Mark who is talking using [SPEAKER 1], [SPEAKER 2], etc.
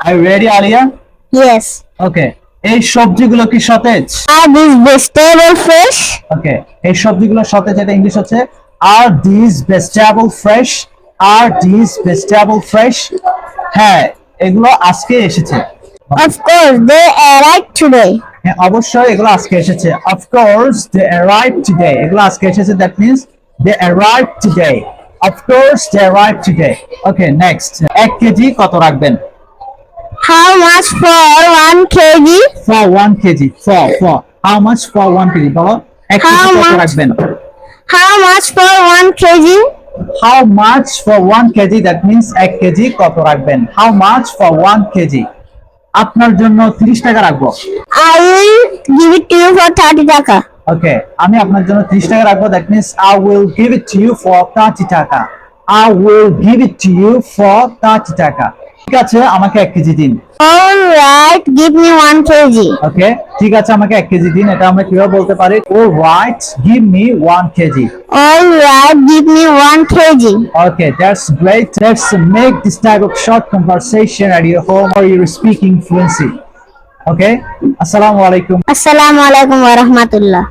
[SPEAKER 1] Are you ready, Alia?
[SPEAKER 2] Yes.
[SPEAKER 1] Okay. এই সবজিগুলো কি সতেজ?
[SPEAKER 2] Are these vegetable fresh?
[SPEAKER 1] Okay. এই সবজিগুলো সতেজ, এটা ইংলিশ হচ্ছে Are these vegetable fresh? Are these vegetable fresh? হ্যাঁ, এগুলো আজকে এসেছে।
[SPEAKER 2] Of course, they arrived today.
[SPEAKER 1] হ্যাঁ, অবশ্যই এগুলো আজকে এসেছে। Of course, they arrived today. এগুলো আজকে এসেছে, that means they arrived today. Of course, they arrived today. Okay, next. 1 KG কত রাখবেন?
[SPEAKER 2] How much for 1 kg?
[SPEAKER 1] For 1 kg. For. How much for 1 kg? বলো, 1 কেজি
[SPEAKER 2] How
[SPEAKER 1] কত
[SPEAKER 2] much?
[SPEAKER 1] রাখবেন?
[SPEAKER 2] How much for 1 kg?
[SPEAKER 1] How much for 1 kg? That means 1 KG কত রাখবেন? How much for 1 kg? আপনার জন্য 30 টাকা রাখবো।
[SPEAKER 2] I will give it to you for 30 taka.
[SPEAKER 1] ওকে, আমি আপনার জন্য 30 টাকা রাখবো, that means I will give it to you for 30 টাকা। I will give it to you for 30 টাকা। ঠিক আছে, আমাকে 1 কেজি দিন।
[SPEAKER 2] All right, give me 1 kg.
[SPEAKER 1] ওকে, ঠিক আছে, আমাকে 1 কেজি দিন। এটা আমরা কিভাবে বলতে পারি? All right, give me 1 kg.
[SPEAKER 2] All right, give me 1 kg.
[SPEAKER 1] Okay, that's great. Let's make this type of short conversation at your home or you're speaking fluency. Okay, Assalamu alaikum.
[SPEAKER 2] Assalamu alaikum wa rahmatullah.